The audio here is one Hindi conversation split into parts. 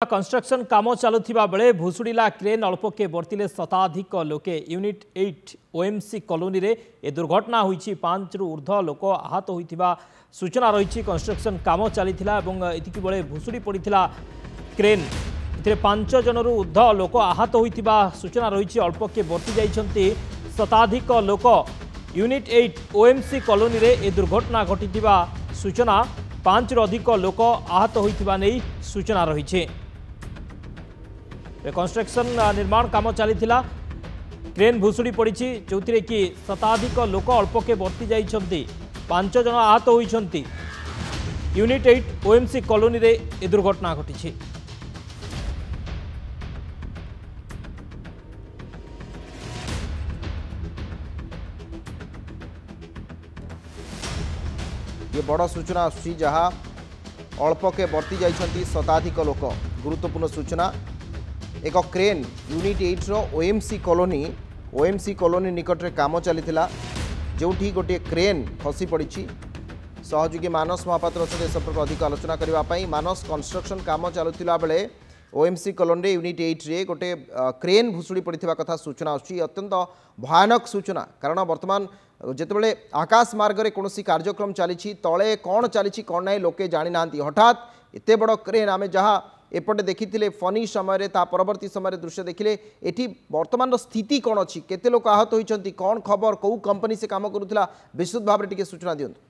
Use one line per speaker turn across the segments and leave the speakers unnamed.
कंस्ट्रक्शन काम चलुवा बेले भुशुड़ा क्रेन अल्पके बर्तिले शताधिक लोके यूनिट 8 ओएमसी कॉलोनी रे ए दुर्घटना होईछि 5 रु ऊर्ध्व लोक आहत होइथिबा सूचना रही। कंस्ट्रक्शन काम चलीथिला एवं एतिकी बेले भुशुड़ी पड़ीथिला क्रेन एथिरे 5 जन रु ऊर्ध्व लोक आहत होइथिबा सूचना रही। अल्पके बर्ति जाइछन्ति शताधिक लोक यूनिट 8 ओएमसी कॉलोनी रे ए दुर्घटना घटिथिबा सूचना 5 रु अधिक लोक आहत होइथिबा नै सूचना रही। कंस्ट्रक्शन निर्माण काम चलीथिला क्रेन भुशुड़ी पड़ी जो कि शताधिक लोक अल्पके बर्ति जाइछन्ति 5 जन आहत होइछन्ति। यूनिट 8 ओएमसी कॉलोनी रे ए दुर्घटना घटी।
ये बड़ सूचना आसुची जहाँ अल्पके बर्ति जाइछन्ति शताधिक लोक। गुरुत्वपूर्ण सूचना एक क्रेन यूनिट 8 रो ओएमसी कॉलोनी निकट रे काम चलीथिला जोठी गोटे क्रेन खसी पड़ी। सहयोगी मानस महापात्र सहित संपर्क अधिक आलोचना करने मानस कंस्ट्रक्शन काम चलुला बेले ओएमसी कॉलोनी यूनिट 8 रे गोटे क्रेन भुशुड़ी पड़ता कथा सूचना आसुची। अत्यंत भयानक सूचना कारण वर्तमान जितेबाला आकाश मार्ग में कौन कार्यक्रम चली तले कौन चली कौन ना लोके जानी ना हठात एत बड़ क्रेन आम जहाँ एपटे देखी फनी समय परवर्ती समय दृश्य देखिले एटी वर्तमान स्थिति कौन अच्छी केते लोक आहत होइछन्ति कौन खबर कौ कंपनी से काम करुला विस्तृत भाव में सूचना दियंतु।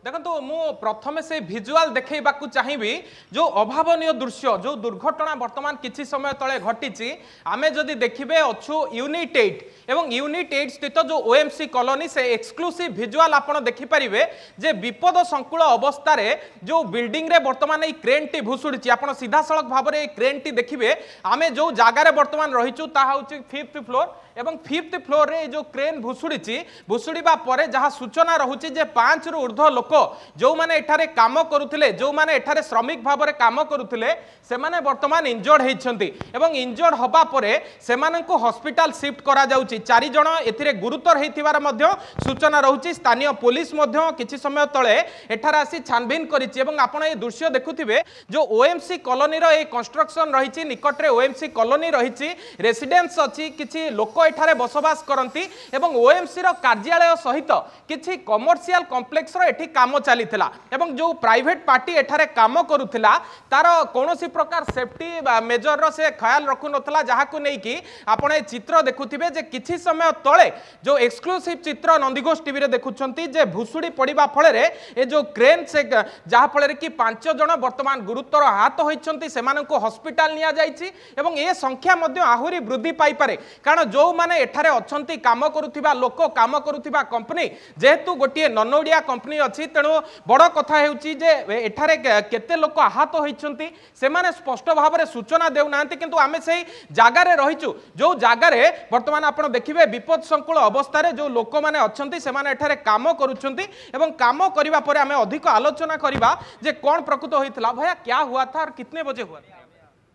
देखो मु प्रथम से भिजुआल देखा चाहिए जो अभावनीय दृश्य जो दुर्घटना वर्तमान किछि समय तले घटी आमे जदि देखिबे अच्छु यूनिट 8 एवं यूनिट 8 स्थित जो ओएमसी कॉलोनी से एक्सक्लूसिव भिजुआल आपण देखि परिबे जे विपद संकुल अवस्था रे जो बिल्डिंग रे वर्तमान ए क्रेन टी भुसुड़ी आपण सीधा सड़क भाव में क्रेन टी देखिबे आमे जो जगार वर्तमान रहिचु ता होछि 5th फ्लोर एवं 5th फ्लोर रे जो क्रेन भुसुड़ीबा परे जहाँ सूचना रहुछि जे 5 रु ऊर्ध्व लोक जो माने एठारे काम करुथिले जो माने एठारे श्रमिक भाव में काम करुथिले से माने वर्तमान इंजर्ड होइछन्ति एवं इंजर्ड हबा परे सेमानंको हॉस्पिटल शिफ्ट करा जाउछि। 4 जण एथिरे गुरुतर हेतिबार मध्य सूचना रहुछि। स्थानीय पुलिस मध्य किछि समय तळे एठारे आसी छानबीन करिछि एवं आपण ए दृश्य देखुथिबे जो ओएमसी कॉलोनी रो ए कंस्ट्रक्शन रहिछि निकट रे ओएमसी कॉलोनी रहिछि रेसिडेंस अछि किछि लोक एठारे बसवास करंती एवं ओएमसी रो कार्यालय सहित किछि कमर्शियल कॉम्प्लेक्स रो एठी काम चलीथिला एवं जो प्राइवेट पार्टी एठारे काम करुथिला तार कोनोसी प्रकार सेफ्टी मेजर रो से ख्याल रखु नथला जाहाकु नै कि आपण ए चित्र देखुथिबे जे किछि समय तळे जो एक्सक्लूसिव चित्र नंदीघोष टीवी रे देखुछंती जे भुसुड़ी पड़िबा फळे रे ए जो क्रेन से जहा फळे रे कि 5 जण वर्तमान गुरुतर आहत होइछंती सेमानंको हॉस्पिटल निया जाईछि एवं ए संख्या मध्ये आहुरी वृद्धि पाई पारे कारण जो माने एठारे अछंती काम करुथिबा लोक काम करुथिबा कंपनी जेहेतु गोटिए ननोडिया कंपनी अछि तेणु बड़ कथा हेउछि जे एठारे केते लोक आहत होइछंती सेमाने स्पष्ट भाव में सूचना देउ नांती किंतु आमे सेही जागा रे रहिछु जो जागा रे वर्तमान आपण देखिबे विपद संकुल अवस्था रे जो लोक माने अछंती सेमाने एठारे काम करूछंती एवं काम करिबा परे आमे अधिक आलोचना करिबा जे कोन प्रकृत होइतला भैया क्या हुआ था और कितने बजे हुआ था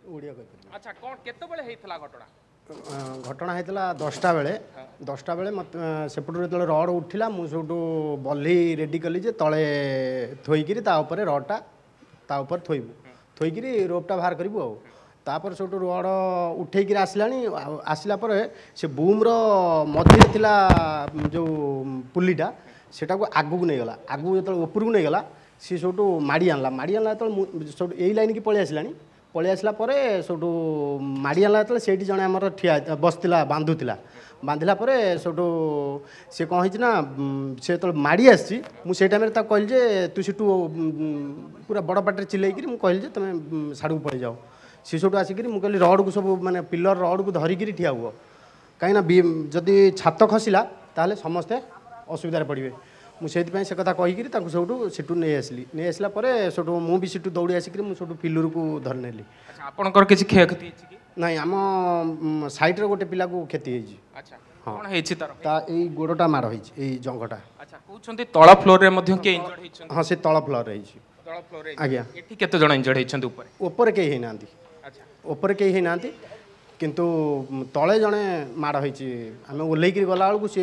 ओडिया कहते।
अच्छा कोन केते बेले हेइतला
घटना होता 10टा बेले मत सेपटू जो रड उठिला मुझे बल्ली रेडी कली जे तले थोईकि रडटा थोईकि रोपटा बाहर करूँ आपर सब रड उठेक आसला से बूम्र मझे थिला जो पुलीटा सेटा को आगू नहीं गला आगू जो ऊपर को नहीं गला सी सब माड़ी आनला जो यही लाइन की पलि आसलानी पलि आसला सब माड़ी आनला से जड़े आम ठिया बसला बांधुला बांधिला सब सी कौन होना से तो माड़ी आसी मुझे टाइम कहली जे तू सीटू पूरा बड़ पाटे चिल्लैक कहली तुम साड़ू पड़े जाओ सी सब आसिक मुझे रड को सब माने पिलर रड को धरिकी ठिया हुआ कहीं जदि छात खसला ताहले समस्ते असुविधा पड़े मुझे से कथा कहीकि सब सीटू नहीं आसली नहीं आसला सब मुझे सीटू दौड़ी आसिक सब पिलर को धरी नेली।
आपनकर किछि क्षयक्षति
नहीं आम साइड गोटे पिला को क्षति होइछि।
अच्छा कोन हेछि तार
ए गोडटा मार होइछि ए जंगटा।
अच्छा कहउछंती तळ फ्लोर रे मध्य के इंजर्ड हेछन।
हां से तळ फ्लोर रे हेछि
तळ फ्लोर रे
आज्ञा
एठी केते जण इंजर्ड हेछन
ऊपर के हे नांती।
अच्छा
ऊपर के हे नांती किंतु तले जड़े माड़ होती आम ओल्ल गला बेलू सी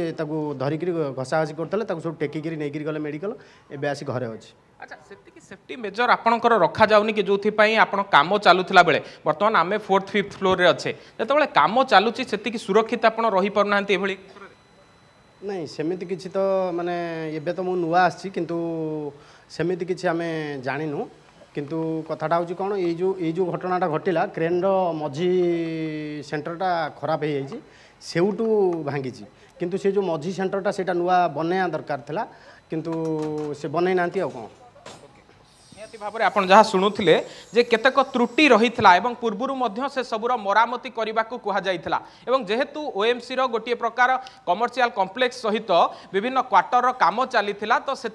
धरिकी घसा घसी करते सब टेकिकी नहीं गले मेडिकल एवं आसी घरे अच्छे।
अच्छा से सेफ्टी मेजर आपणकर रखा जाऊनी कि जो आपण काम चलुला बेले बर्तमान आम 4th 5th फ्लोर रे अच्छे जो काम चलुची से सुरक्षित आप रही पारना
नहीं सेमिति किछि तो माने एबे तो मु नुआ आछि किंतु सेमिति किछि आमे जानिनु किंतु कथाटा होची कोन ए जो घटनाटा घटिला क्रेन रो मझी सेंटरटा खराब हो जाइछि सेउटू भांगिछि किंतु से जो मझी सेंटरटा सेटा नुआ बनया दरकार थिला किंतु से बनई नांती आ कोन
भाव में आप जहाँ शुणुले जे केतक त्रुटि रही पूर्वर से सबूर मरामती करने को कहुला जेहेतु ओएमसी रो गोटे प्रकार कमर्शियल कॉम्प्लेक्स सहित विभिन्न क्वार्टर काम चली तो से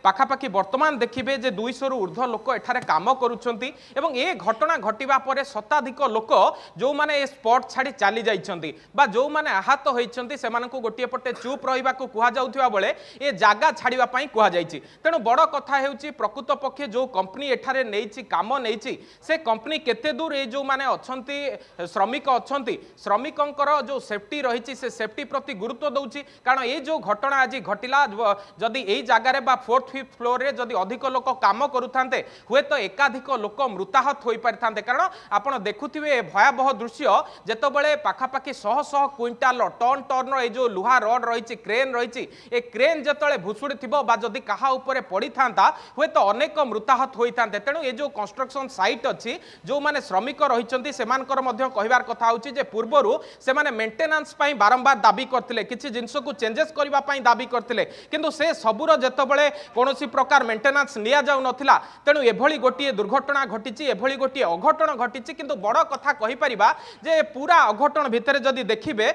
पाखापाखि वर्तमान देखिए जे 200 रु ऊर्ध्व लोक एठारे काम करुछंती एवं ए घटना घटिबा परे शताधिक लोक जो माने ए स्पॉट छाड़ी चली जाइछंती बा जो माने आहत होइछंती सेमानकु गोटे पटे चुप रहिबा को कुहा जाउथिबा बेले ए जागा छाड़िबा पई कुहा जाइछि तेणु बड़ कथा हेउछि प्रकृत पक्षे जो कंपनी एठारे नेइछि काम नेइछि से कंपनी केते दूर ए जो माने अछंती श्रमिक अछंती श्रमिकंकर जो सेफ्टी रहिछि से सेफ्टी प्रति गुरुत्व दउछि कारण ए जो घटना आज घटिला जदि एई जागारे बा 4th 5th फ्लोर रे जदि अधिक लोक काम करूथांते हुए तो एकाधिक लोक मृताहत होई परिथांते कारण आपण देखुथिबे भयावह दृश्य जेतबेले पाखापाखि 100 क्विंटाल टन टन ए जो लुहा रड रहिछि क्रेन रहिछि ए क्रेन जेतबेले भुसुडी थिबो बा जदि काहा ऊपर पड़िथांता हुए तो अनेक मृताहत होता तेणु ये जो कंस्ट्रक्शन साइट अच्छी जो माने श्रमिक रही से कहबार कथा होची जे पूर्वर से माने मेंटेनेंस पई बारंबार दाबी करथिले किछि जिंस को चेंजेस करबा पई दाबी करथिले किंतु से सबुर जेतबेले कोनोसी प्रकार मेंटेनेंस निया जाउ नथिला तेणु एभली गोटिए दुर्घटना घटिछि एभली गोटिए अघटन घटिछि किंतु बड़ कथा कहि परिबा जे पूरा अघटन भितरे जदि देखिबे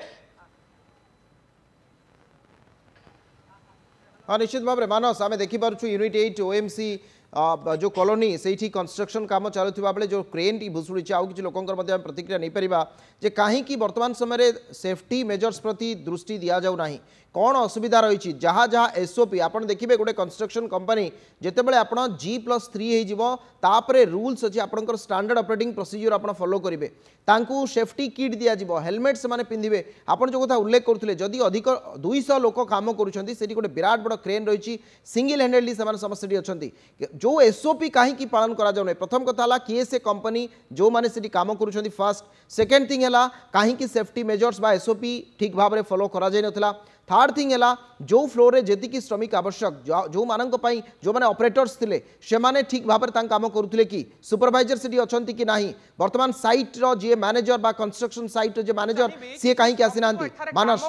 हाँ निश्चित भाव में मानस आम देखिपुँ यूनिट 8 ओएमसी जो कॉलोनी से कंस्ट्रक्शन काम चलुवा बेले जो क्रेन टी भुसुड़ी आउ कि लोक प्रतिक्रिया नहीं पारिबा जे कहीं वर्तमान समय सेफ्टी मेजर्स प्रति दृष्टि दि जाऊ ना कौन असुविधा रही जहाँ जहाँ एसओपी आप देखिए गोटे कंस्ट्रक्शन कंपनी जितेबाला आप G+3 होपरे रूल्स अच्छी आप स्टैंडर्ड ऑपरेटिंग प्रोसीजर आप फॉलो करेंगे तांकू सेफ्टी किट दिज्व हेलमेट से पिंधे आपड़ जो कथा उल्लेख करते जदि अधिक 200 लोक कम करुँच गोटे विराट बड़ क्रेन रही सिंगल हैंडेडली से समस्या अच्छा जो एसओपी कहीं पालन करा प्रथम कथा किए से कंपनी जो मैंने कम कर फर्स्ट सेकेंड थिंग है कहीं सेफ्टी मेजर्स बा एसओपी ठीक भाव में फॉलो करा नथिला थर्ड थिंग है जो फ्लोर रे जेतिकी श्रमिक आवश्यक जो मानक पई जो माने ऑपरेटर्स थिले से माने ठीक भाव में काम करुले कि सुपरवाइजर से अच्छी कि नहीं वर्तमान साइट रो जे मैनेजर बा कंस्ट्रक्शन साइट रो जे मैनेजर सी कहीं आसी ना मानस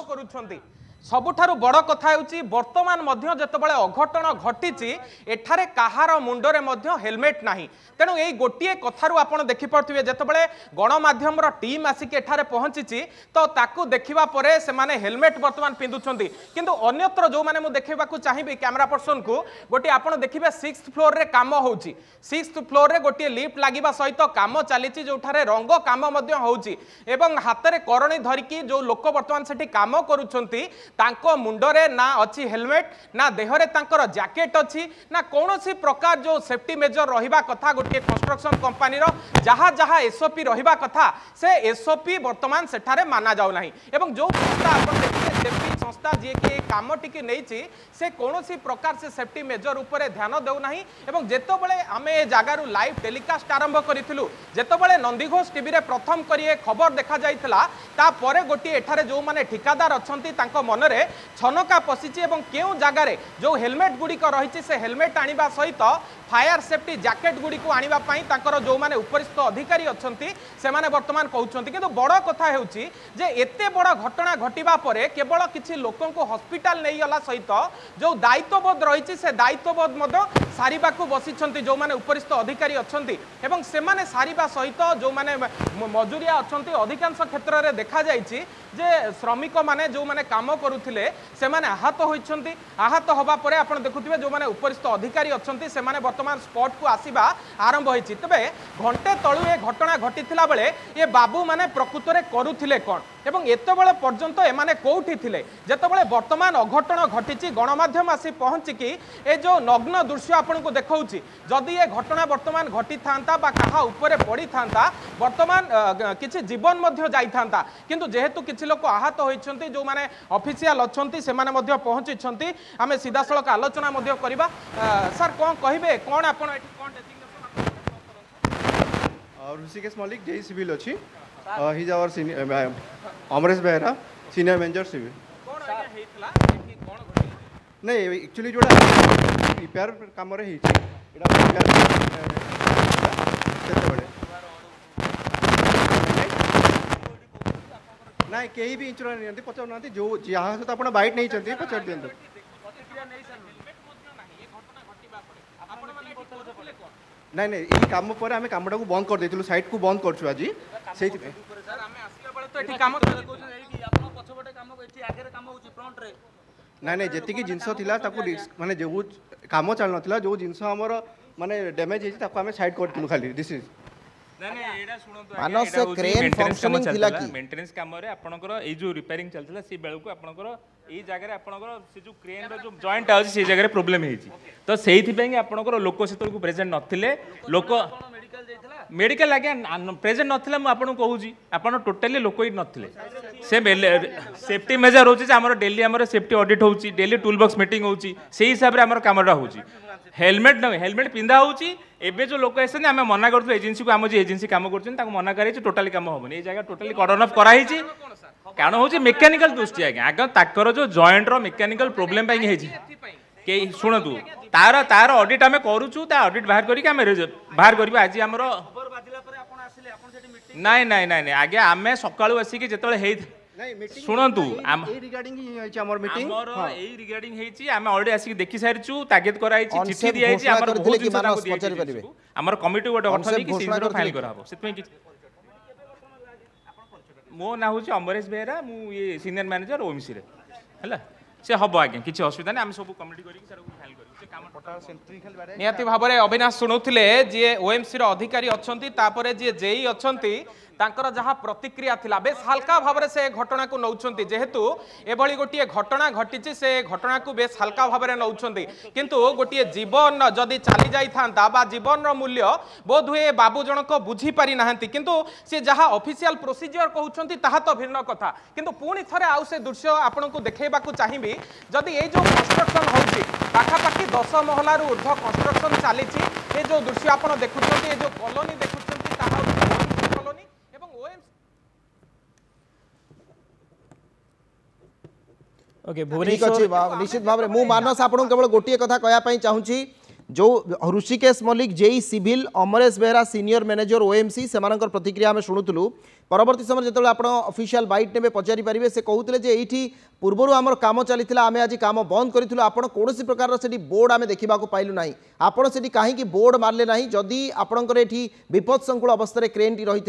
सबुठारु बड़ कथा होची वर्तमान मध्य जेतबेले अघटन घटिची एठारे कहार मुंडरे मध्य हेलमेट नाही तेणु यही गोटे कथारू आपण देखि पारथिबे जेतबेले गणमाध्यम टीम आसिक एठारे पहुंचीची तो ताकू देखिबा परे से माने हेलमेट वर्तमान पिंदुछंती किंतु अन्यत्र जो माने मु देखिबाकू चाहिबी कैमरा पर्सन को गोटे आपण देखिबे 6th फ्लोर रे काम होउची 6th फ्लोर रे गोटे लिफ्ट लागिबा सहित काम चलीची जोठारे रंग काम मध्य होउची एवं हाथ रे करणी धरिकी जो लोक वर्तमान सेठी काम करूछंती तांको मुंडरे ना अच्छी हेलमेट ना देहरे तांकर जैकेट अच्छी ना कौनसी प्रकार जो सेफ्टी मेजर रहिबा कथा गोटे कंस्ट्रक्शन कंपनी रो जहाँ जहाँ एसओपी रहिबा कथा से एसओपी वर्तमान सेठारे माना जाउ नाही एवं जो संस्था आपण देखिए सेफ्टी संस्था जे के काम टिके नैछि से कौनसी प्रकार से सेफ्टी मेजर ऊपर ध्यान देउ नाही एवं जेतबेले आमे ए जागारू लाइव टेलीकास्ट आरंभ करिथिलु जेतबेले नंदीघोष टीवी रे प्रथम करिए खबर देखा जाइतला ता परे गोटे एठारे जो माने ठिकादार अछंती तांको मन रे छनका पशिछि एवं केउ जागारे जो हेलमेट गुडिक रहिछि से हेलमेट आनिबा सहित फायर सेफ्टी जैकेट गुडी को आनिबा पई तांकर जो माने उपरिस्थ अधिकारी अछंती से माने वर्तमान कहउछंती किंतु बड़ कथा हेउछि जे एते बड़ घटना घटिबा परे केवल किछि लोकन को हॉस्पिटल नै गला सहित जो दायित्वबोध रहिछि से दायित्वबोध मध्य सारिबाकू बसिछंती जो माने उपरिस्थ अधिकारी अछंती एवं से माने सारिबा सहित जो माने मजुरिया अछंती अधिकांश क्षेत्र रे देखा जाइछि जे श्रमिक माने जो माने काम करुथिले से माने आहत होइछंती आहत होबा परे आपण देखुथिबे जो माने उपरिस्थ अधिकारी अछंती से माने वर्तमान स्पॉट को आसीबा आरंभ होइछि तबे घंटे तळु ए घटना घटिथिला बेले ए बाबू माने प्रकृत रे करुथिले कोन এবং এতবেলে পর্যন্ত এমানে কোউঠি থিলে যেতবেলে বর্তমান অঘটন ঘটিছি গণমাধ্যম আসি পৌঁছিকি এ যে নগ্ন দৃশ্য আপনার দেখাউছি যদি এ ঘটনা বর্তমান ঘটি থান্তা বা কাহা উপরে পড়ি থান্তা বর্তমান কিছু জীবন মধ্য যাই থান্তা কিন্তু যেহেতু কিছু লোক আহত হয়েছেন যে অফিসিয়াল অনেক সে পৌঁছিছেন আমি সিধাসলখ আলোচনা করা স্যার কম কহবে কোণ আপনার এটি কোণ
ऋषिकेश मल्लिक जेई सिविल अच्छी ही is our Amaresh Behera senior manager civil नहीं एक्चुअली जोड़ा रिपेयर काम ना कहीं भी इंश्योरेंस नहीं पचार ना जो जहाँ सहित आप बाइट नहीं पचार दिखाँ नहीं नहीं ये काम पर आम कमटा को बंद कर देलु साइट को बंद कर आज से ना नहीं जी जिनस माने जो कम चल ना जो जिनस आमर माने डैमेज होती आम साइड कर खाली दिस इज
मेंटेनेंस काम रे आपनकर ए जो रिपेयरिंग चलथिला सी बेलु को आपनकर ए जगह आपनकर से जो क्रेन रो जो जॉइंट आ से जगह प्रॉब्लम हेची तो सेहि पे आपनकर लोक सेतल को प्रेजेंट नथिले लोक मेडिकल आगे प्रेजेंट नथिला म आपन कहूजी आपन टोटली लोक ही नथिले से सेफ्टी मेजर होची जे हमर डेली हमर सेफ्टी ऑडिट होची डेली टूल बॉक्स मीटिंग होची सेहि हिसाब रे हमर कामरा होची हेलमेट न हेलमेट पिंधा होची एबे जो लोक आसे आम मना करथु एजेंसी को आम जो एजेंसी काम करछन ताको मना करे टोटली काम होबनी ए जगह टोटली कॉर्डन ऑफ करा हिची कारण होची मैकेनिकल दृष्टि आगे आगे ताकर जो जॉइंट रो मैकेनिकल प्रॉब्लम पाई हेची के सुनतु तार तार ऑडिट आम करूछु ता ऑडिट बाहर करी के आम बाहर करबा आज हमरो नहीं नहीं नहीं आगे आम सकाळु आसी के जेतले हेई शुणु
रिगार्डिंग
आम अलरेडी आसिक देखि सारिछु तागिद कराई छि चिट्ठी दिया छि हमर बहुत जिंस ताको दिया छि हमर कमिटी गोटे गठन कि सीजन फाइल करा हो सेतमे कि मो ना होछि अमरेश बेहरा मु ये सीनियर मैनेजर ओएमसी रे हला से हबो आगे किछि असुविधा नै हम सब कमिटी करी सर फाइल करी से काम
निहाती भाव में अविनाश शुणुले जी ओएमसी अधिकारी अच्छा जी जेई अच्छा तांकर जहाँ प्रतिक्रिया थिला बेस हल्का भाव में से घटना को नौचंती जेहेतु एभली गोटे घटना घटी से घटना को बेस हल्का भाव में नौचंती किंतु गोटे जीवन जदि चली जाइथा बा जीवन मूल्य बोध हुए बाबू जनक बुझी पारि नाहंती किंतु से जहाँ ऑफिशियल प्रोसीजर कहउछंती ताहा तो भिन्न कथा किंतु पुणी थरे आउ से दृश्य आपन को देखेबा को चाहिबी जदि ए जो कंस्ट्रक्शन होउची पाखापाखि 10 महला रु ऊर्ध्व कंस्ट्रक्शन चली ये जो दृश्य आपन देखुछंती ये जो कॉलोनी देखुछंती ताहा कॉलोनी एवं ओएमसी
ओके
ठीक अच्छे निश्चित भाव में मु मानस आपन केवल गोटे कथा कहया पई चाहूची जो Rishikesh Mallick JE civil Amaresh Behera senior manager OMC सेमानकर प्रतिक्रिया आम शुणुलु परवर्ती समय जो आप ऑफिशियल बाइट ने पचारि पारे से कहते हैं ये पूर्वर आम कम चली आम आज कम बंद करूँ आप कौन प्रकार से बोर्ड आम देखा पाइलु ना आपड़ से कहीं बोर्ड मारे ना जदि आपंकर ये विपद संकुल अवस्था क्रेन टी रही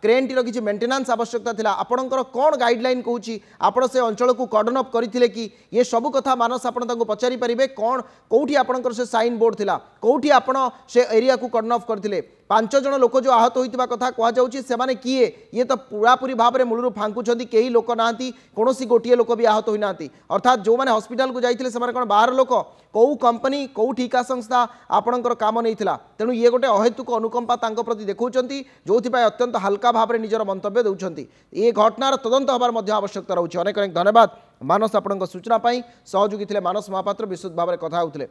क्रेन टी किसी मेंटेनेंस आवश्यकता था आपंकर कौन गाइडलाइन कहूँ आप से अंचल को कर्डन अफ करते कि ये सब कथा मानस आप पचारि पारे कौन कौटी आपंकर से साइन बोर्ड थिला कौटी आपण से एरिया को कर्डन अफ करते 5 जन लोक जो आहत होता कथा कहुच्छे से किए ये तो पूरापूरी भाव में मूलर फांकुंट कई लोक ना कौन गोटे लोक भी आहत होना अर्थात जो मैंने हॉस्पिटल को जाते हैं कौन बाहर लोक कौ कंपनी कौ ठिका संस्था आपणकर काम नहीं तेणु ये गोटे अहेतुक अनुकंपा प्रति देखुंट जो अत्यंत हल्का भाव में निजर मंतव्य देउछंती ये घटनार तदंत हबार आवश्यकता रही अनेक अनेक धन्यवाद मानस आपण सूचना सहयोगी थे मानस महापात्र विशुद्ध भाव में कथा होते।